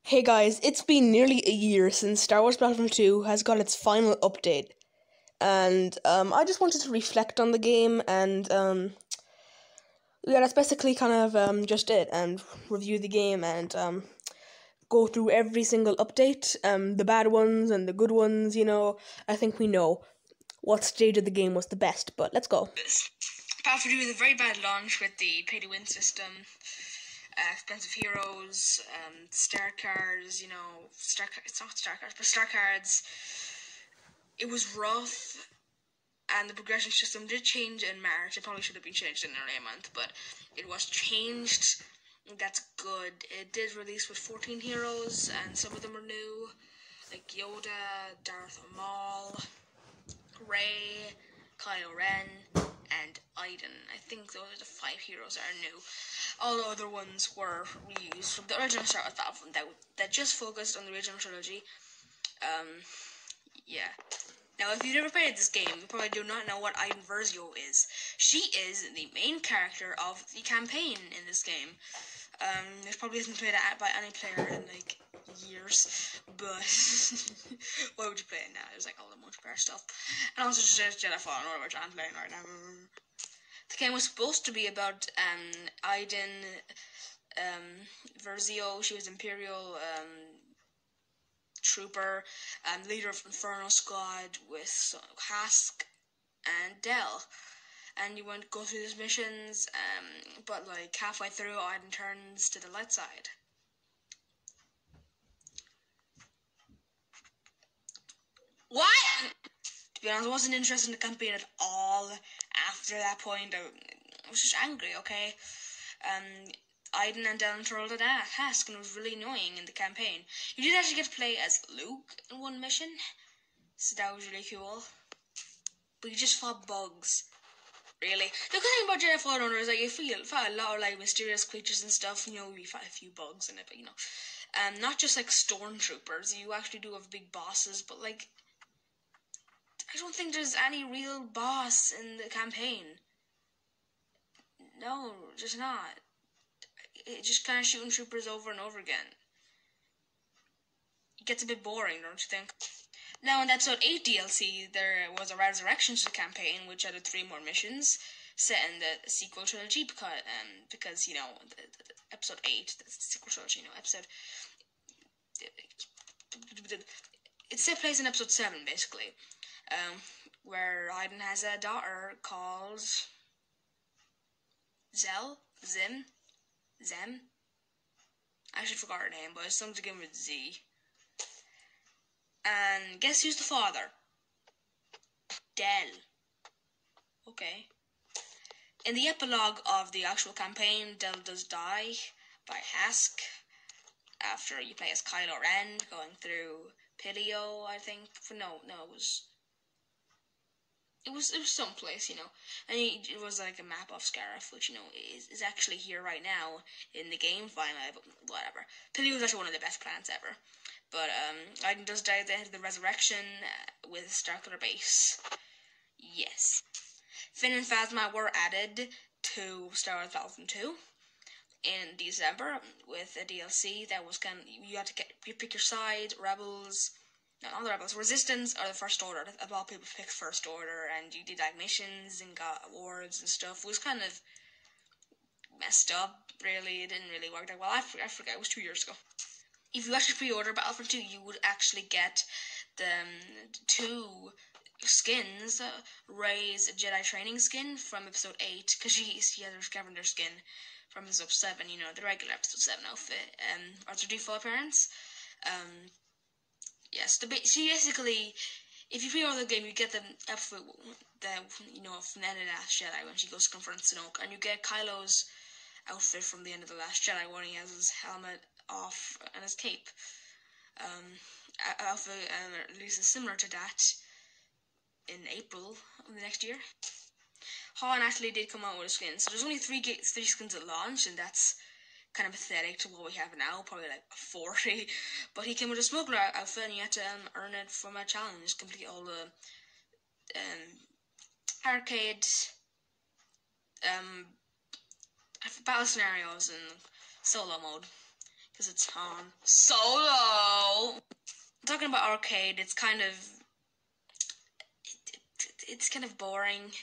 Hey guys, it's been nearly a year since Star Wars Battlefront 2 has got its final update, and I just wanted to reflect on the game, and yeah, that's basically kind of just it, and review the game, and go through every single update, the bad ones and the good ones. I think we know what stage of the game was the best, but let's go. Battlefront 2 was a very bad launch with the pay-to-win system, expensive heroes, star cards, it's not star cards, but star cards. It was rough, and the progression system did change in March. It probably should have been changed in early month, but it was changed. That's good. It did release with 14 heroes, and some of them are new, like Yoda, Darth Maul, Rey, Kylo Ren, and Iden. I think those are the 5 heroes that are new. All the other ones were reused from the original Star Wars Battlefront that just focused on the original trilogy. Yeah. Now, if you've never played this game, you probably do not know what Iden Versio is. She is the main character of the campaign in this game. It probably hasn't played it by any player in like years, but why would you play it now? There's like all the multiplayer stuff, and also just Jedi Fallen Order, which I'm playing right now. The game was supposed to be about Iden Versio. She was Imperial trooper, leader of Inferno Squad with Hask and Del. And you went go through these missions, but like halfway through, Iden turns to the light side. What? To be honest, I wasn't interested in the campaign at all. After that point, I was just angry. Okay, Iden and Del trolled at Hask, and it was really annoying in the campaign. You did actually get to play as Luke in one mission, so that was really cool. But you just fought bugs. Really. The good thing about Jedi Fallen Order is like you fight a lot of like mysterious creatures and stuff. We fight a few bugs in it, but not just like stormtroopers. You actually do have big bosses, but like I don't think there's any real boss in the campaign. No, just not. It just kind of shooting troopers over and over again. It gets a bit boring, don't you think? Now in episode 8 DLC, there was a resurrection to the campaign, which added 3 more missions set in the sequel trilogy because the episode 8, the sequel trilogy, episode. It takes place in episode 7, basically, where Iden has a daughter called Zem. I actually forgot her name, but it's something to begin with Z. And guess who's the father? Del. Okay. In the epilogue of the actual campaign, Del does die by Hask after you play as Kylo Ren going through Pilio, I think. It was someplace, and it was like a map of Scarif, which is actually here right now in the game finally, but whatever. Pilio is actually one of the best planets ever. But Iden does die at the end of the resurrection with a Starkiller base. Yes. Finn and Phasma were added to Star Wars Battlefront 2 in December with a DLC that was you had to pick your side, Rebels. No, not the Rebels. Resistance or the First Order. A lot of people picked First Order, and you did like missions and got awards and stuff. It was kind of messed up, really. It didn't really work that well. I forget. It was 2 years ago. If you actually pre-order Battlefront 2, you would actually get the 2 skins. Rey's Jedi training skin from episode 8, because she has her scavenger skin from episode 7, the regular episode 7 outfit, or her default appearance. Yes, she basically, if you pre-order the game, you get the outfit from the end of The Last Jedi when she goes to confront Snoke, and you get Kylo's outfit from the end of The Last Jedi when he has his helmet off and his cape. Outfit releases similar to that in April of the next year. Han actually did come out with a skin, so there's only 3 skins at launch, and that's kind of pathetic to what we have now, probably like 40. But he came with a smuggler outfit, and you had to earn it from a challenge, complete all the arcade battle scenarios and solo mode. because it's Han Solo. Talking about arcade, it's kind of boring.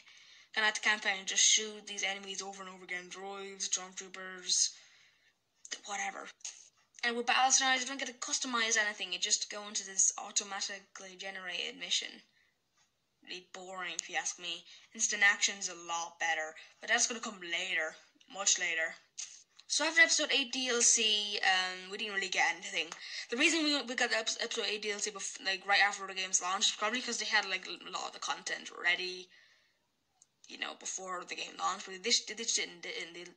Kind of at the campaign, just shoot these enemies over and over again, droids, stormtroopers, whatever. And with Battlefront, you don't get to customize anything. You just go into this automatically generated mission. Really boring, if you ask me. Instant action's a lot better, but that's gonna come later, much later. So after episode 8 DLC, we didn't really get anything. The reason we got the episode 8 DLC right after the game's launch is probably because they had like a lot of the content ready, before the game launched. But they didn't.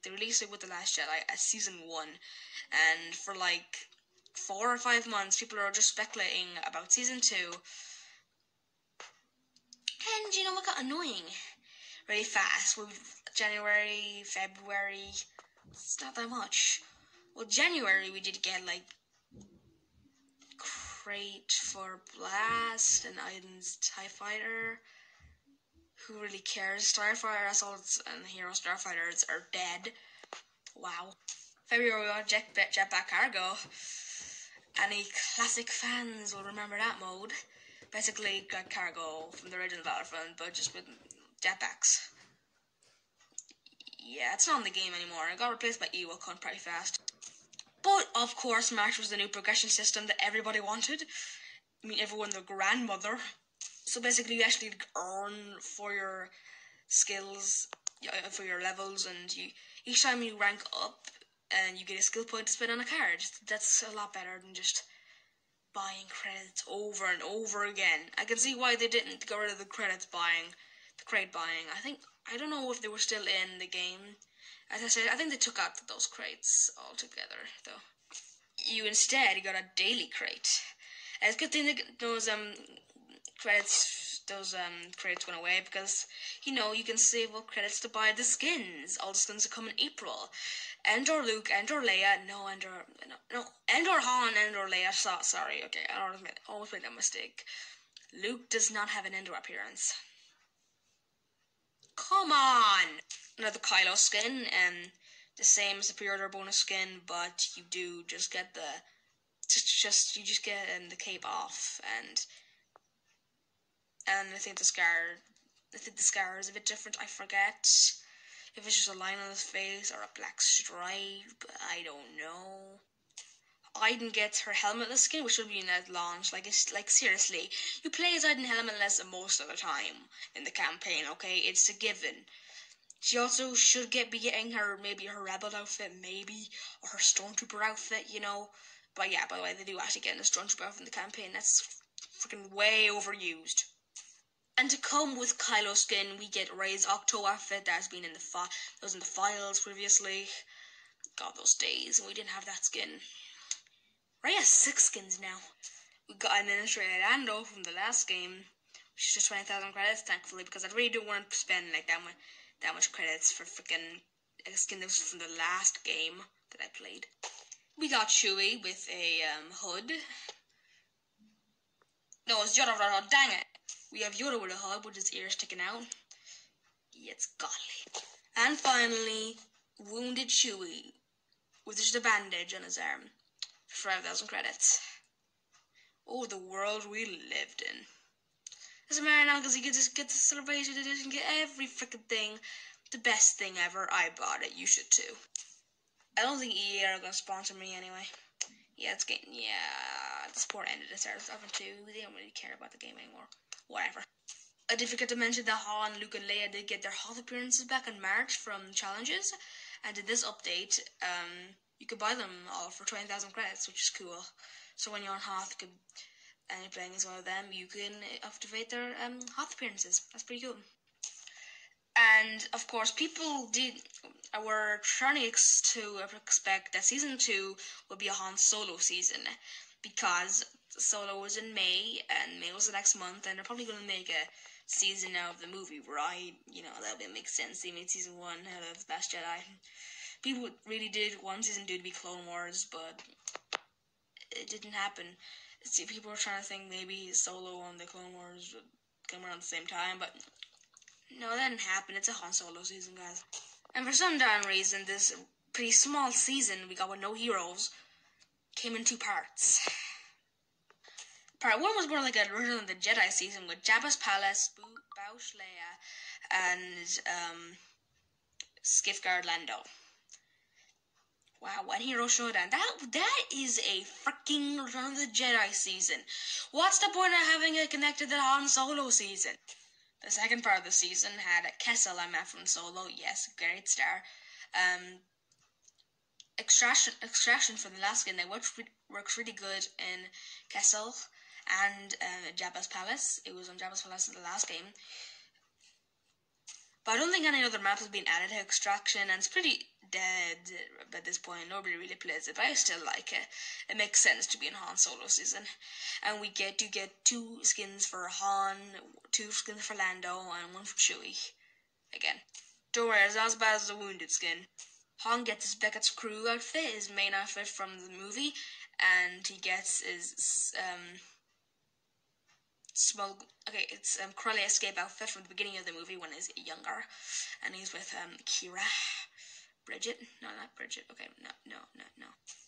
They released it with The Last Jedi as season 1, and for like 4 or 5 months, people are just speculating about season 2. And what got annoying really fast? January, February. It's not that much. Well, January we did get like crate for Blast and Iden's TIE Fighter. Who really cares? Starfighter assaults and Hero Starfighters are dead. Wow. February we got Jetpack Cargo. Any classic fans will remember that mode. Basically got cargo from the original Battlefront, but just with jetpacks. Yeah, it's not in the game anymore. It got replaced by Ewok Hunt pretty fast. But, of course, March was the new progression system that everybody wanted. I mean, everyone, their grandmother. So basically, you actually earn for your skills, for your levels, and each time you rank up, and you get a skill point to spend on a card. That's a lot better than just buying credits over and over again. I can see why they didn't get rid of the crate buying. I don't know if they were still in the game. As I said, I think they took out those crates altogether, though. You instead got a daily crate. And it's a good thing that those crates went away, because you can save up credits to buy the skins. All the skins are coming in April. Endor Luke, Endor Leia, Endor Han, Endor Leia. Sorry, okay, I always made that mistake. Luke does not have an Endor appearance. Come on! Another Kylo skin, and the same as the pre-order bonus skin, but you do just get the cape off, and I think the scar is a bit different. I forget if it's just a line on his face or a black stripe. I don't know. Iden gets her helmetless skin, which will be in at launch. Seriously, you play as Iden helmetless most of the time in the campaign. Okay, it's a given. She also should be getting her rebel outfit, or her stormtrooper outfit. But yeah, by the way, they do actually get in the stormtrooper outfit in the campaign. That's freaking way overused. And to come with Kylo's skin, we get Rey's Octo outfit that's been in the files previously. God, those days when we didn't have that skin. Rey has 6 skins now. We got an illustrated Lando from the last game, which is just 20,000 credits, thankfully, because I really don't want to spend that much credits for freaking a skin that was from the last game that I played. We got Chewie with a hood. No, it's Yoda. Dang it. We have Yoda with a hood with his ears sticking out. Yeah, it's godly. And finally, Wounded Chewie with just a bandage on his arm for 5,000 credits. Oh, the world we lived in. Doesn't matter now because you get the celebration edition, get every freaking thing. The best thing ever. I bought it. You should too. I don't think EA are going to sponsor me anyway. Yeah, the support ended at Star Wars 2. They don't really care about the game anymore. Whatever. I did forget to mention that Han, Luke, and Leia did get their Hoth appearances back in March from challenges. And in this update, you could buy them all for 20,000 credits, which is cool. So when you're on Hoth and you're playing as one of them, you can activate their Hoth appearances. That's pretty cool. And of course, people were trying to expect that season 2 would be a Han Solo season, because Solo was in May, and May was the next month, and they're probably going to make a season out of the movie, right? That would make sense. They made season 1 out of The Last Jedi. People really did want season 2 to be Clone Wars, but it didn't happen. See, people were trying to think maybe Solo and the Clone Wars would come around the same time, but no, that didn't happen. It's a Han Solo season, guys. And for some darn reason, this pretty small season we got with no heroes, came in 2 parts. Part 1 was more like a Return of the Jedi season with Jabba's palace, Boushh Leia, and Skiffguard Lando. Wow, One Hero Showdown. That is a freaking Return of the Jedi season. What's the point of having it connected to the Han Solo season? The second part of the season had a Kessel I met from Solo. Yes, great star. Extraction from the last game. They worked really good in Kessel and Jabba's Palace. It was on Jabba's Palace in the last game. But I don't think any other map has been added to Extraction, and it's pretty dead at this point. Nobody really plays it, but I still like it. It makes sense to be in Han Solo season. And we get 2 skins for Han, 2 skins for Lando, and 1 for Chewie. Again. Don't worry, it's not as bad as the Wounded skin. Han gets his Beckett's crew outfit, his main outfit from the movie, and he gets his Corellia escape outfit from the beginning of the movie when he's younger, and he's with Bridget. No, not Bridget. Okay, no.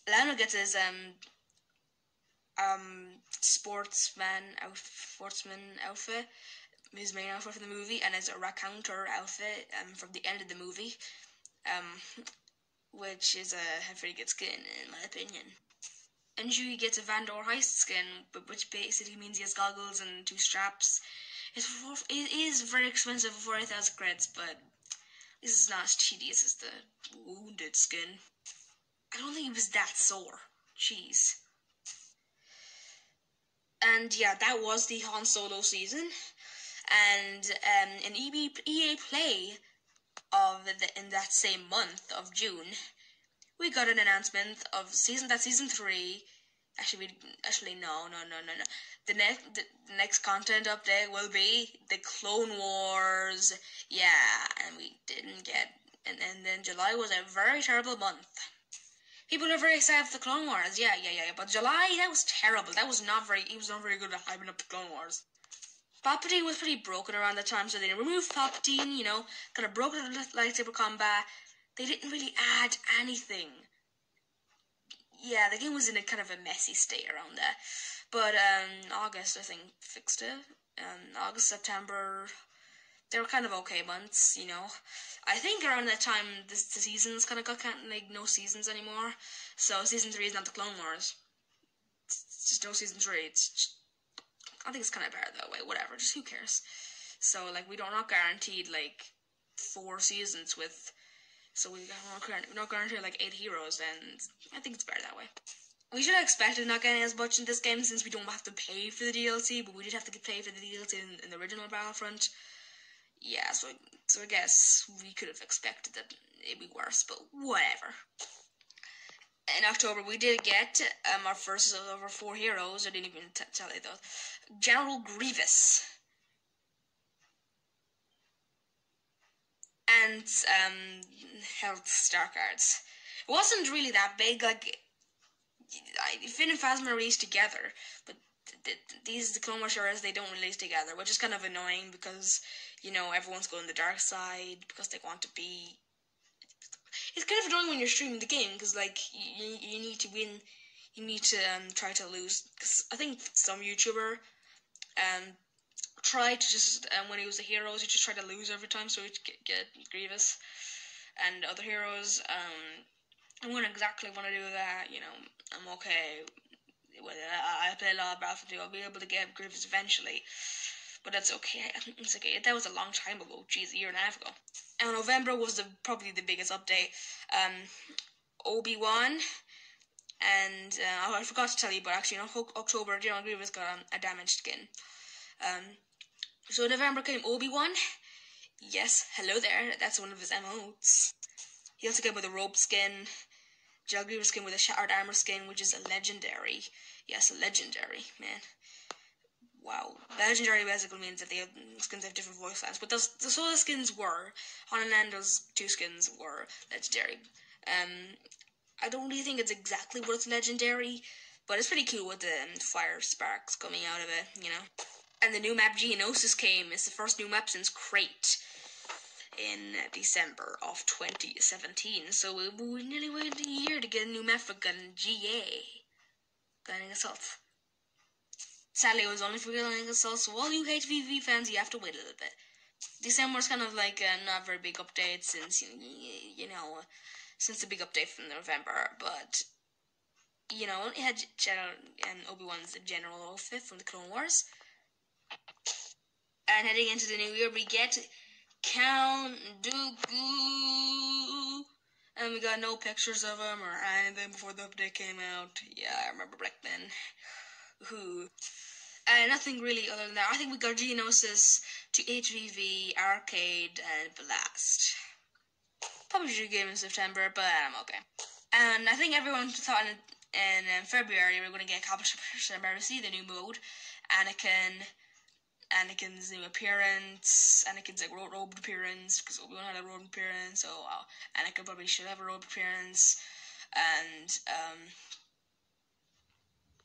Lando gets his sportsman outfit, his main outfit from the movie, and his raconteur outfit from the end of the movie, which is a pretty good skin in my opinion. And Chewie gets a Vandor Heist skin, which basically means he has goggles and 2 straps. It is very expensive for 40,000 credits, but this is not as tedious as the Wounded skin. I don't think he was that sore. Jeez. And yeah, that was the Han Solo season. And in EA Play in that same month of June, we got an announcement of season 3. No. The next content update will be the Clone Wars. Yeah, and we didn't get. And then July was a very terrible month. People are very excited for the Clone Wars. Yeah. But July, that was terrible. It was not very good at hyping up the Clone Wars. Palpatine was pretty broken around the time, so they removed Palpatine. Kind of broken the lightsaber combat. They didn't really add anything. Yeah, the game was in a kind of a messy state around there. But August, I think, fixed it. August, September, they were kind of okay months, I think around that time, the seasons kind of got no seasons anymore. So season 3 is not the Clone Wars. It's just no season 3. I think it's kind of better that way. Whatever, just who cares? So, we're not guaranteed, 4 seasons with... So we're not guaranteed 8 heroes, and I think it's better that way. We should have expected not getting as much in this game since we don't have to pay for the DLC, but we did have to pay for the DLC in the original Battlefront. Yeah, so I guess we could have expected that it'd be worse, but whatever. In October, we did get our first of our 4 heroes. I didn't even tell you those. General Grievous. And Health Star Cards. It wasn't really that big. Finn and Phasma released together, but the Clone Wars heroes, they don't release together, which is kind of annoying because everyone's going the dark side because they want to be. It's kind of annoying when you're streaming the game because you need to win, you need to try to lose. Because I think some YouTuber tried to just when he was the heroes, he just tried to lose every time so he'd get Grievous, and other heroes. I wouldn't exactly want to do that. I'm okay. I play a lot of Battlefront 2. I'll be able to get Grievous eventually, but that's okay. It's okay. That was a long time ago. Jeez, a year and a half ago. And November was probably the biggest update. Obi-Wan, and I forgot to tell you, but actually, October, General Grievous got a damaged skin. So November came Obi-Wan. Yes, hello there. That's one of his emotes. He also came with a robe skin. General Grievous skin with a shattered armor skin, which is a legendary. Yes, a legendary, man. Wow. Legendary basically means that the skins have different voice lines. But the skins were. Han and Lando's 2 skins were legendary. I don't really think it's exactly what's legendary, but it's pretty cool with the fire sparks coming out of it, And the new map Geonosis came. It's the first new map since Crate in December of 2017. So we nearly waited a year to get a new map for Gun GA. Galactic Assault. Sadly, it was only for Galactic Assault, so all you HVV fans, you have to wait a little bit. December's kind of like a not very big update since, since the big update from November, but, it had General and Obi-Wan's general outfit from the Clone Wars. And heading into the new year, we get Count Dooku. And we got no pictures of him or anything before the update came out. Yeah, I remember back then. Nothing really other than that. I think we got Geonosis to HVV, Arcade, and Blast. Probably should game in September, but I'm okay. And I think everyone thought in February we were going to get Capital Mercy, the new mode, Anakin's new appearance, Anakin's like robed appearance, because Obi-Wan had a robed appearance, so Anakin probably should have a robed appearance, and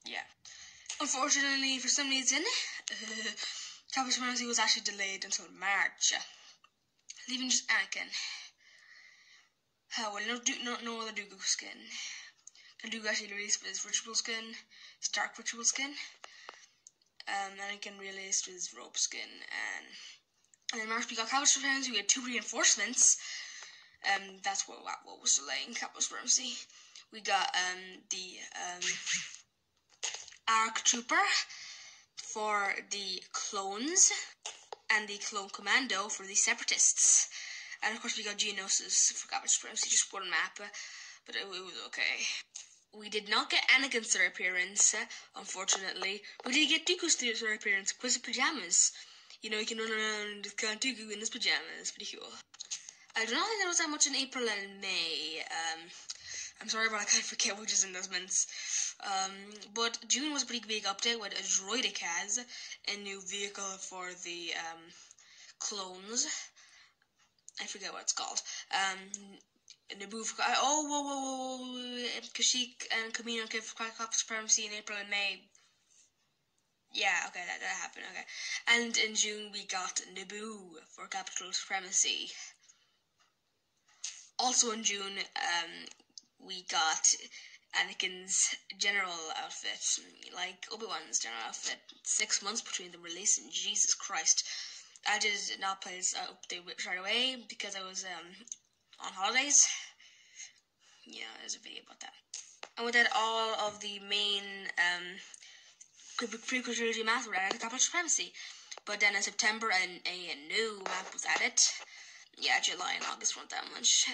yeah. Unfortunately, for some reason, Capital Supremacy was actually delayed until March, leaving just Anakin. Well, no other Dooku skin. Can Dooku actually release his ritual skin, his dark ritual skin. Anakin released his robe skin, and in March we got Capital Supremacy. We had 2 reinforcements. That's what was delaying Capital Supremacy. We got the ARC Trooper for the clones, and the Clone Commando for the Separatists. And of course we got Geonosis for Capital Supremacy, just one map, but it was okay. We did not get Anakin's third appearance, unfortunately. We did get Dooku's third appearance, with his pajamas. You can run around with Count Dooku in his pajamas. Pretty cool. I do not think there was that much in April and May. I'm sorry, but I can't forget which is in those months. But June was a pretty big update with a Droidicaz, a new vehicle for the clones. I forget what it's called. Naboo. Kashyyyk and Kamino came for Capital Supremacy in April and May. Yeah, okay, that happened, okay. And in June we got Naboo for Capital Supremacy. Also in June, we got Anakin's general outfit, like Obi-Wan's general outfit. 6 months between the release, and Jesus Christ. I did not play this update right away because I was on holidays. Yeah, there's a video about that. And with that, all of the main prequel trilogy maps were added to Capital Supremacy. But then in September, a new map was added. Yeah, July and August weren't that much.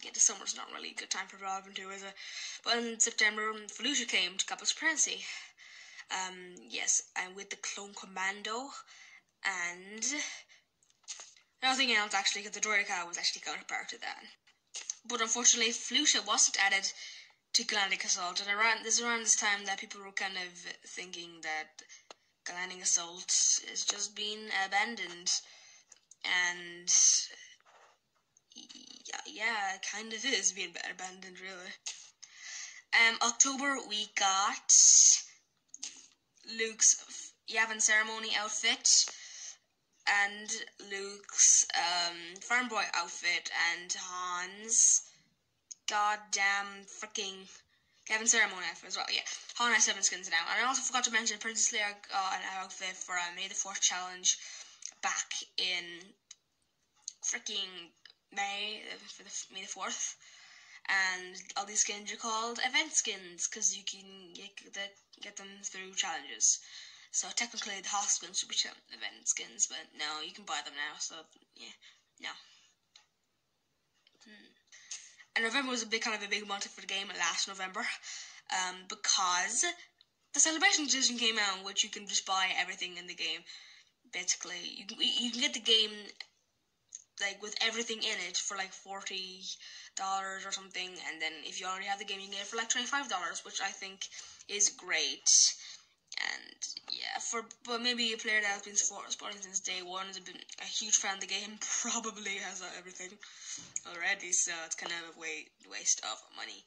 The summer's not really a good time for Battlefront 2, is it? But in September, Fallujah came to Capital Supremacy. Yes, and with the Clone Commando, and nothing else actually, because the Droideka was actually counterpart to that. But unfortunately, Fallujah wasn't added to Galactic Assault, and around this time that people were kind of thinking that Galactic Assault is just being abandoned, and yeah, it kind of is being abandoned, really. October we got Luke's Yavin Ceremony outfit, and Luke's farm boy outfit, and Han's goddamn freaking Yavin Ceremony outfit as well. Yeah, Han has 7 skins now. And I also forgot to mention Princess Leia got an outfit for May the 4th challenge back in freaking May, for May the 4th. And all these skins are called event skins, because you can get them through challenges. So technically the Hoth skins should be event skins, but no, you can buy them now, so yeah, no. And November was a big month for the game last November, because the Celebration Edition came out, which you can just buy everything in the game. Basically, you can get the game like with everything in it for like $40 or something, and then if you already have the game, you can get it for like $25, which I think is great. And yeah, but maybe a player that has been supporting since day one, has been a huge fan of the game, probably has everything already, so it's kind of a waste of money.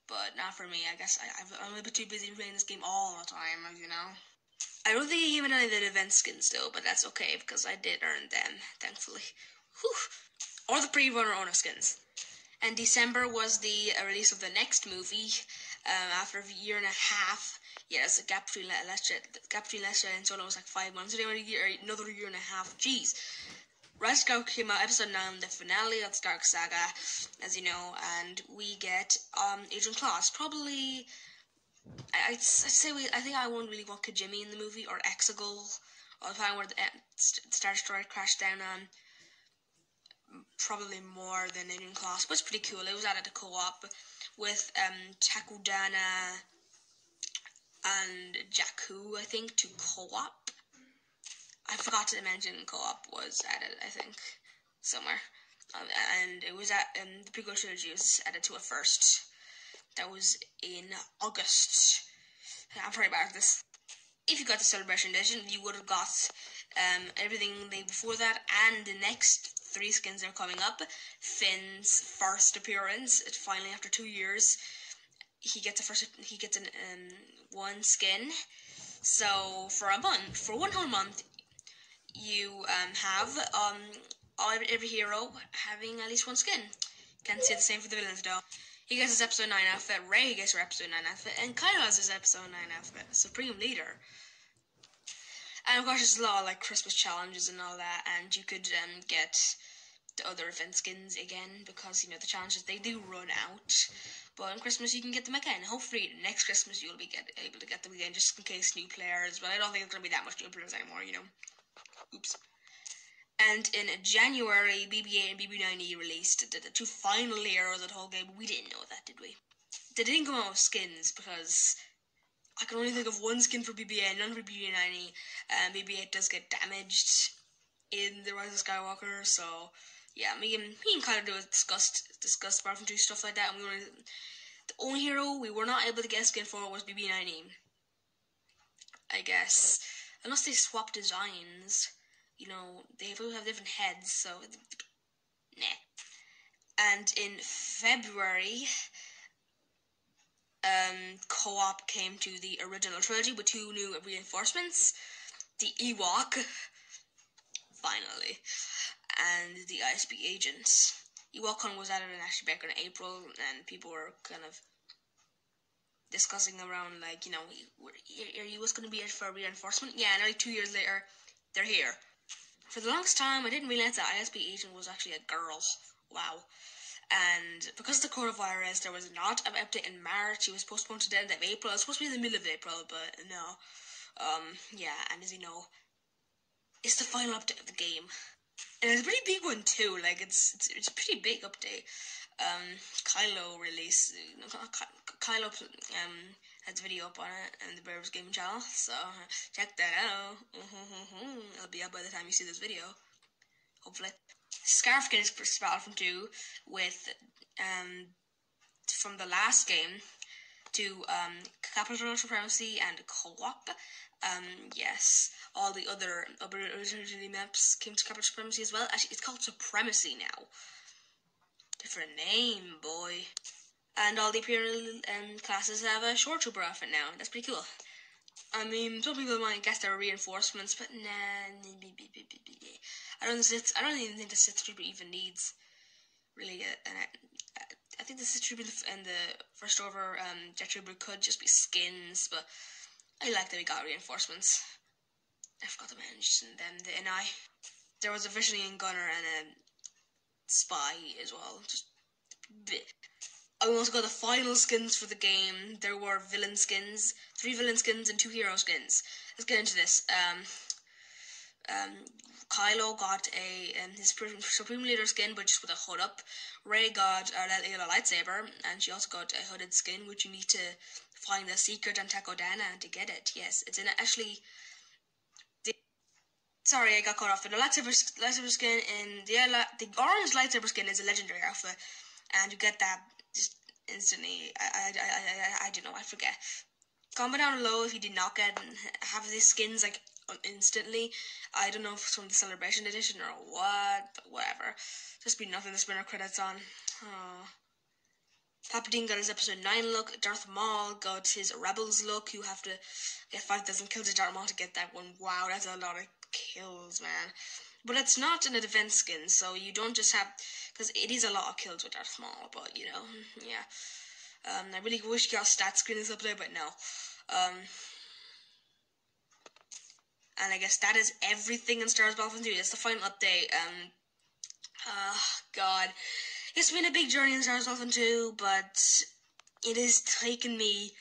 But not for me. I guess I'm a bit too busy playing this game all the time, as you know. I don't think I even any of the event skins though, but that's okay because I did earn them, thankfully. Whew. Or the pre-runner owner skins. And December was the release of the next movie. After a year and a half, yeah, it's a gap between Last Jedi and Solo was like 5 months. So they were another year and a half. Jeez. Rise of Skywalker came out episode 9, the finale of the Dark Saga, as you know, and we get Agent Claus. Probably, I'd say I think I won't really want Kijimi in the movie or Exegol, or the time where the Star Destroyer crashed down on. Probably more than Agent Claus, but it's pretty cool. It was added to co-op with Takudana and Jakku, I think, to co-op. I forgot to mention co-op was added, I think, somewhere. And it was at the prequel trilogy was added to it first. That was in August. I'm sorry about this. If you got the Celebration Edition, you would have got everything before that, and the next 3 skins are coming up. Finn's first appearance, finally after 2 years, he gets one skin. So for one whole month, you have every hero having at least one skin. Can't say the same for the villains though. He gets his episode 9 outfit, Rey gets her episode 9 outfit, and Kylo has his episode 9 outfit, Supreme Leader. And of course there's a lot of like Christmas challenges and all that, and you could get the other event skins again, because you know the challenges, they do run out. But on Christmas you can get them again. Hopefully next Christmas you'll be able to get them again, just in case new players, but I don't think it's going to be that much new players anymore, you know. Oops. And in January, BB-8 and BB-9E released the 2 final heroes of the whole game. We didn't know that, did we? They didn't come out with skins, because I can only think of one skin for BB-8, none for BB-9E. BB-8 does get damaged in the Rise of Skywalker, so yeah, me and Kylo discussed Battlefront 2 stuff like that, and the only hero we were not able to get a skin for was BB-9E. I guess, unless they swap designs. You know, they both have different heads, so nah. And in February, co-op came to the original trilogy with 2 new reinforcements: the Ewok, finally, and the ISB agent. EwokCon was added back in April, and people were kind of discussing around, like, you know, are Ewoks going to be for reinforcement? Yeah, and only 2 years later, they're here. For the longest time, I didn't realize that ISB agent was actually a girl. Wow. And because of the coronavirus, there was not an update in March. It was postponed to the end of April. It was supposed to be in the middle of April, but no. Yeah, and as you know, it's the final update of the game. And it's a pretty big one too. Like, it's a pretty big update. Kylo has a video up on it and the Bears Gaming channel, so check that out. It'll be up by the time you see this video, hopefully. Scarf skin is Battlefront 2 with from the last game to Capital Supremacy and co-op. Yes, all the other original maps came to Capital Supremacy as well. Actually, it's called Supremacy now. Different name, boy. And all the Imperial classes have a short trooper outfit now. That's pretty cool. I mean, some people might guess they're reinforcements, but nah. I don't even think the Sith trooper even needs really. I think the Sith trooper and the First Order Jet trooper could just be skins, but I like that we got reinforcements. I forgot to mention them. The NI. There was a Visioning Gunner and a Spy as well. Just I also got the final skins for the game. There were villain skins, 3 villain skins and 2 hero skins. Let's get into this. Kylo got his Supreme Leader skin, but just with a hood up. Rey got a lightsaber, and she also got a hooded skin, which you need to find the secret on Takodana to get it. Yes, it's in actually. Sorry, I got caught off. But the lightsaber skin in the orange lightsaber skin is a legendary outfit, and you get that just instantly. I don't know. I forget. Comment down below if you did not have these skins like instantly. I don't know if it's from the Celebration Edition or what, but whatever. Just be nothing to spend our credits on. Oh. Palpatine got his episode 9 look. Darth Maul got his Rebels look. You have to get 5,000 kills to Darth Maul to get that one. Wow, that's a lot of kills, man. But it's not an event skin, so you don't just have, because it is a lot of kills with Darth Maul, but you know, yeah. I really wish you got stat screens up there, but no. And I guess that is everything in Star Wars Battlefront 2. That's the final update. God. It's been a big journey in Star Wars Battlefront 2, but it has taken me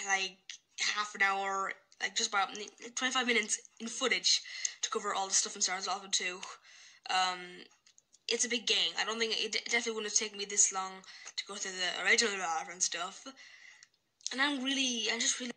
like half an hour, like just about 25 minutes in footage to cover all the stuff in Star Wars Battlefront 2. It's a big game. I don't think it definitely wouldn't have taken me this long to go through the original Battlefront stuff. And I'm just really